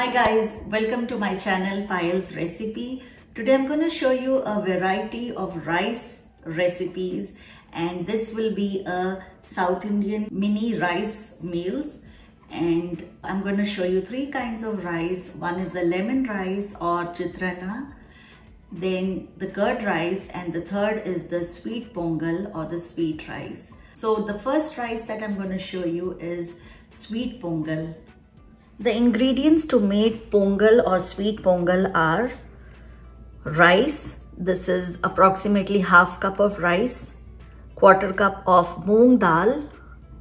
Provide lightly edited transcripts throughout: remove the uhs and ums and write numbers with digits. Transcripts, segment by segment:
Hi guys, welcome to my channel Payal's Recipe. Today I'm going to show you a variety of rice recipes, and this will be a South Indian mini rice meals, and I'm going to show you three kinds of rice. One is the lemon rice or chitrana, then the curd rice, and the third is the sweet pongal or the sweet rice. So the first rice that I'm going to show you is sweet pongal. The ingredients to make pongal or sweet pongal are rice. This is approximately half cup of rice, quarter cup of moong dal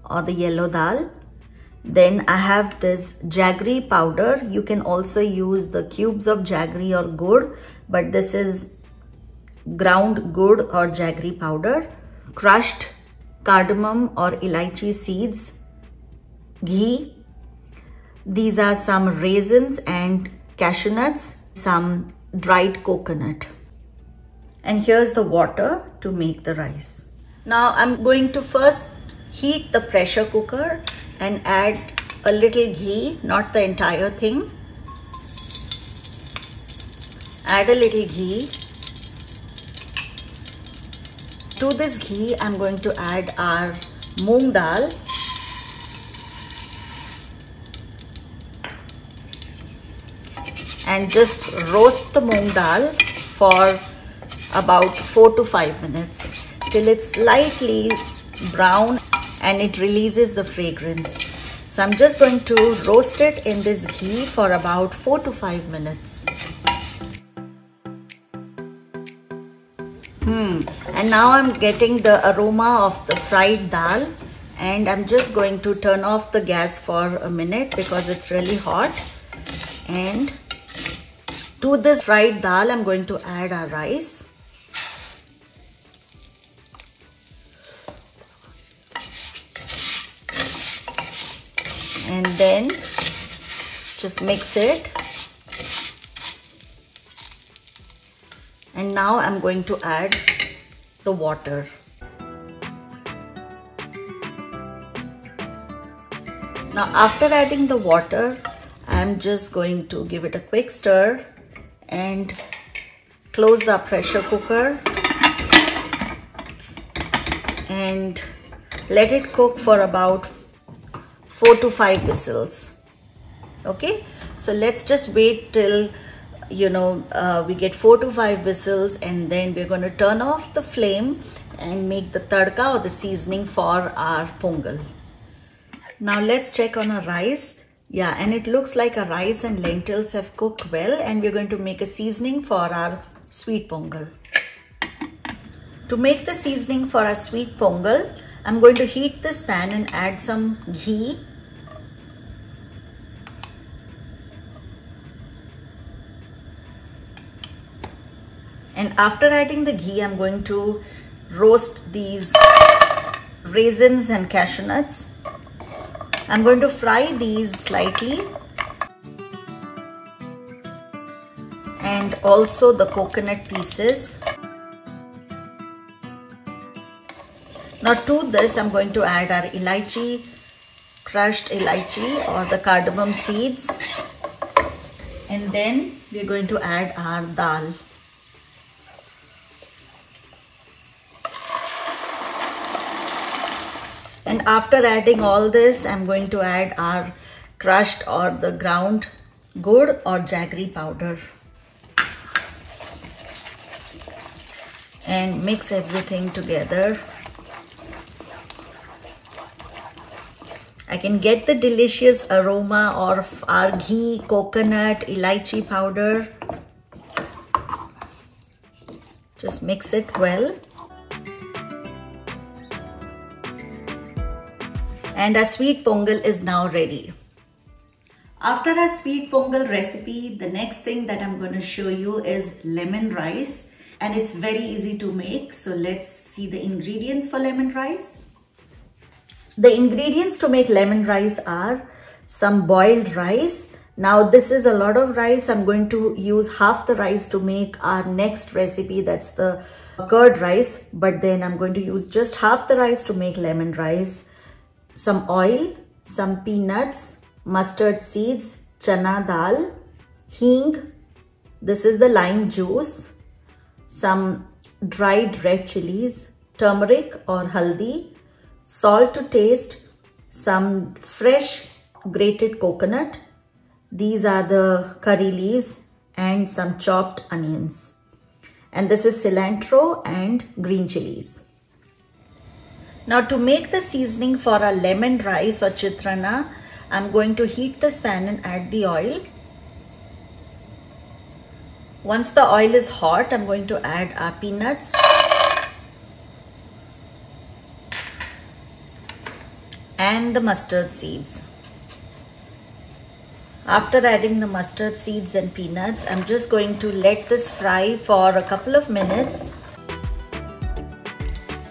or the yellow dal. Then I have this jaggery powder. You can also use the cubes of jaggery or gur, but this is ground gur or jaggery powder. Crushed cardamom or elaichi seeds, ghee. These are some raisins and cashew nuts, some dried coconut. And here's the water to make the rice. Now I'm going to first heat the pressure cooker and add a little ghee, not the entire thing. Add a little ghee. To this ghee, I'm going to add our moong dal. And just roast the moong dal for about 4 to 5 minutes till it's slightly brown and it releases the fragrance. So I'm just going to roast it in this ghee for about 4 to 5 minutes. And now I'm getting the aroma of the fried dal, and I'm just going to turn off the gas for a minute because it's really hot. And to this fried dal, I'm going to add our rice. And then just mix it. And now I'm going to add the water. Now after adding the water, I'm just going to give it a quick stir and close the pressure cooker and let it cook for about 4 to 5 whistles. Okay, so let's just wait till we get 4 to 5 whistles, and then we're going to turn off the flame and make the tadka or the seasoning for our pongal. Now let's check on our rice. Yeah, and it looks like our rice and lentils have cooked well, and we're going to make a seasoning for our sweet pongal. To make the seasoning for our sweet pongal, I'm going to heat this pan and add some ghee. And after adding the ghee, I'm going to roast these raisins and cashew nuts. I'm going to fry these slightly, and also the coconut pieces. Now to this, I'm going to add our elaichi, crushed elaichi or the cardamom seeds, and then we're going to add our dal. And after adding all this, I'm going to add our crushed or the ground gur or jaggery powder. And mix everything together. I can get the delicious aroma of our ghee, coconut, elaichi powder. Just mix it well. And our sweet pongal is now ready. After our sweet pongal recipe, the next thing that I'm going to show you is lemon rice, and it's very easy to make. So let's see the ingredients for lemon rice. The ingredients to make lemon rice are some boiled rice. Now this is a lot of rice. I'm going to use half the rice to make our next recipe, that's the curd rice, but then I'm going to use just half the rice to make lemon rice. Some oil, some peanuts, mustard seeds, chana dal, hing, this is the lime juice, some dried red chilies, turmeric or haldi, salt to taste, some fresh grated coconut, these are the curry leaves, and some chopped onions. And this is cilantro and green chilies. Now to make the seasoning for our lemon rice or chitrana, I'm going to heat this pan and add the oil. Once the oil is hot, I'm going to add our peanuts and the mustard seeds. After adding the mustard seeds and peanuts, I'm just going to let this fry for a couple of minutes.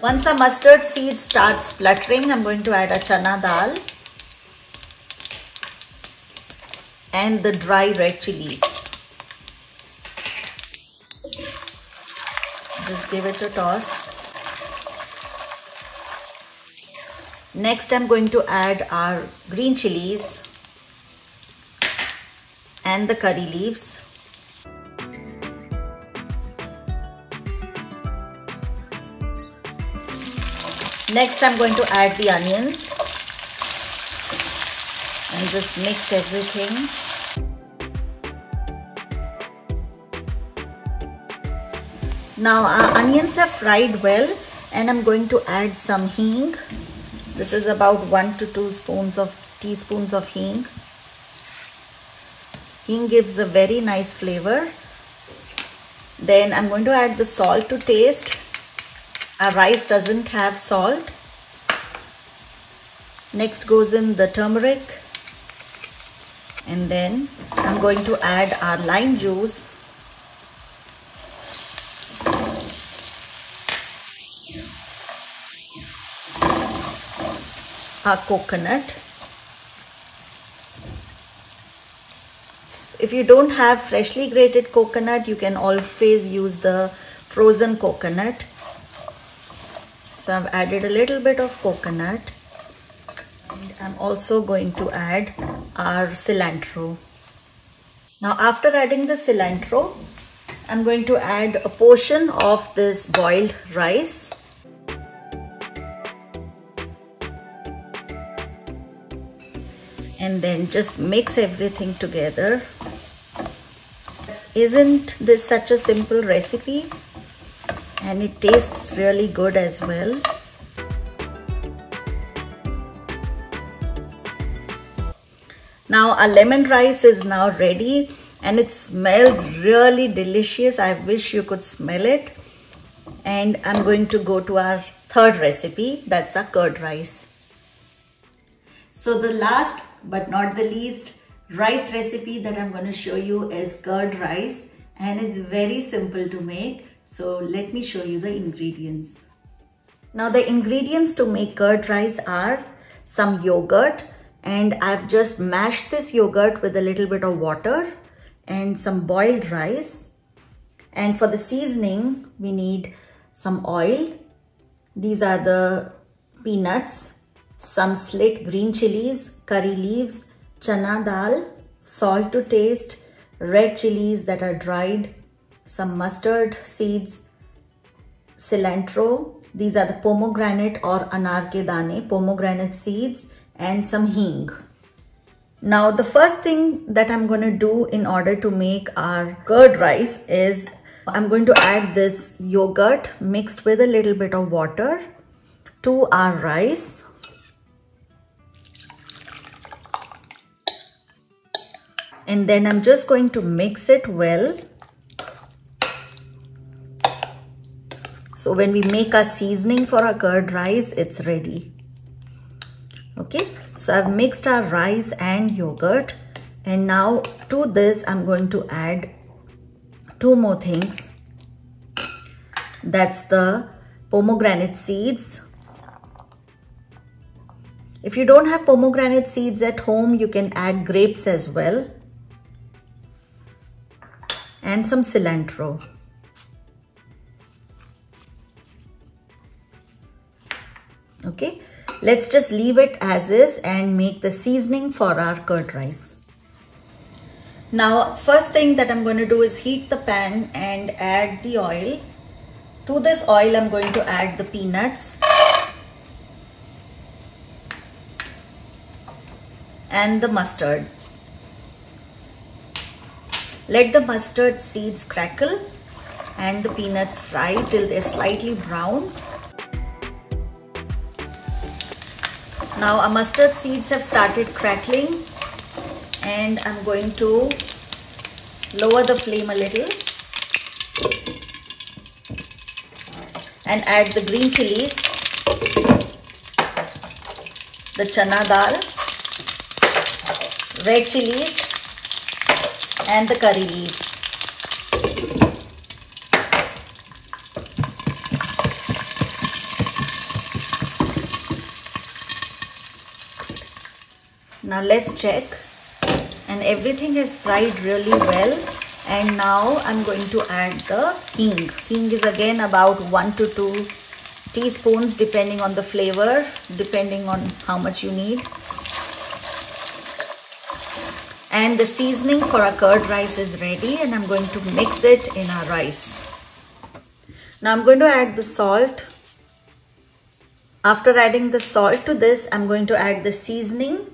Once our mustard seed starts spluttering, I'm going to add a chana dal and the dry red chilies. Just give it a toss. Next, I'm going to add our green chilies and the curry leaves. Next, I'm going to add the onions and just mix everything. Now our onions have fried well, and I'm going to add some hing. This is about 1 to 2 teaspoons of hing. Hing gives a very nice flavor. Then I'm going to add the salt to taste. Our rice doesn't have salt. Next goes in the turmeric. And then I'm going to add our lime juice. Our coconut. If you don't have freshly grated coconut, you can always use the frozen coconut. So I've added a little bit of coconut, and I'm also going to add our cilantro. Now after adding the cilantro, I'm going to add a portion of this boiled rice. And then just mix everything together. Isn't this such a simple recipe? And it tastes really good as well. Now our lemon rice is now ready and it smells really delicious. I wish you could smell it. And I'm going to go to our third recipe, that's our curd rice. So the last but not the least rice recipe that I'm going to show you is curd rice, and it's very simple to make. So let me show you the ingredients. Now the ingredients to make curd rice are some yogurt, and I've just mashed this yogurt with a little bit of water and some boiled rice. And for the seasoning, we need some oil. These are the peanuts, some slit green chilies, curry leaves, chana dal, salt to taste, red chilies that are dried, some mustard seeds, cilantro. These are the pomegranate or anar ke dane, pomegranate seeds, and some hing. Now the first thing that I'm going to do in order to make our curd rice is I'm going to add this yogurt mixed with a little bit of water to our rice. And then I'm just going to mix it well. So when we make our seasoning for our curd rice, it's ready. Okay, so I've mixed our rice and yogurt. And now to this, I'm going to add 2 more things. That's the pomegranate seeds. If you don't have pomegranate seeds at home, you can add grapes as well. And some cilantro. Okay, let's just leave it as is and make the seasoning for our curd rice. Now, first thing that I'm going to do is heat the pan and add the oil. To this oil, I'm going to add the peanuts and the mustard. Let the mustard seeds crackle and the peanuts fry till they're slightly brown. Now our mustard seeds have started crackling and I'm going to lower the flame a little and add the green chilies, the chana dal, red chilies and the curry leaves. Now let's check, and everything is fried really well. And now I'm going to add the hing. Hing is again about 1 to 2 teaspoons depending on the flavor, depending on how much you need. And the seasoning for our curd rice is ready, and I'm going to mix it in our rice. Now I'm going to add the salt. After adding the salt to this, I'm going to add the seasoning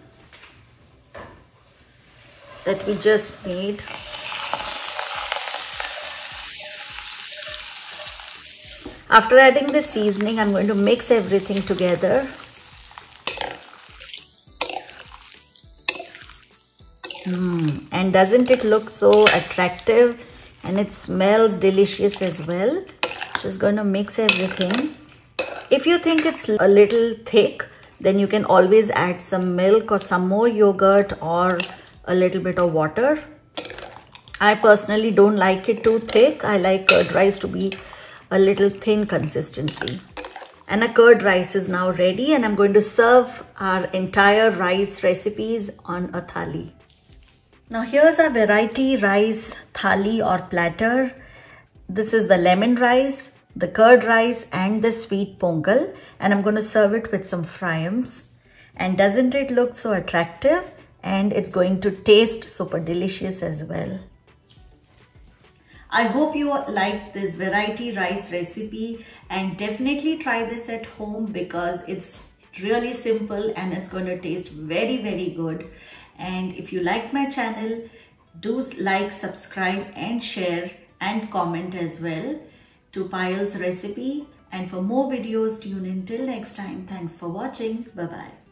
that we just made. After adding the seasoning, I'm going to mix everything together. And doesn't it look so attractive, and it smells delicious as well. Just going to mix everything. If you think it's a little thick, then you can always add some milk or some more yogurt or a little bit of water. I personally don't like it too thick. I like curd rice to be a little thin consistency. And our curd rice is now ready, and I'm going to serve our entire rice recipes on a thali. Now here's a variety rice thali or platter. This is the lemon rice, the curd rice and the sweet pongal, and I'm going to serve it with some fryams. And doesn't it look so attractive? And it's going to taste super delicious as well. I hope you like this variety rice recipe, and definitely try this at home because it's really simple and it's going to taste very, very good. And if you like my channel, do like, subscribe and share and comment as well to Payal's Recipe. And for more videos, tune in. Till next time. Thanks for watching. Bye-bye.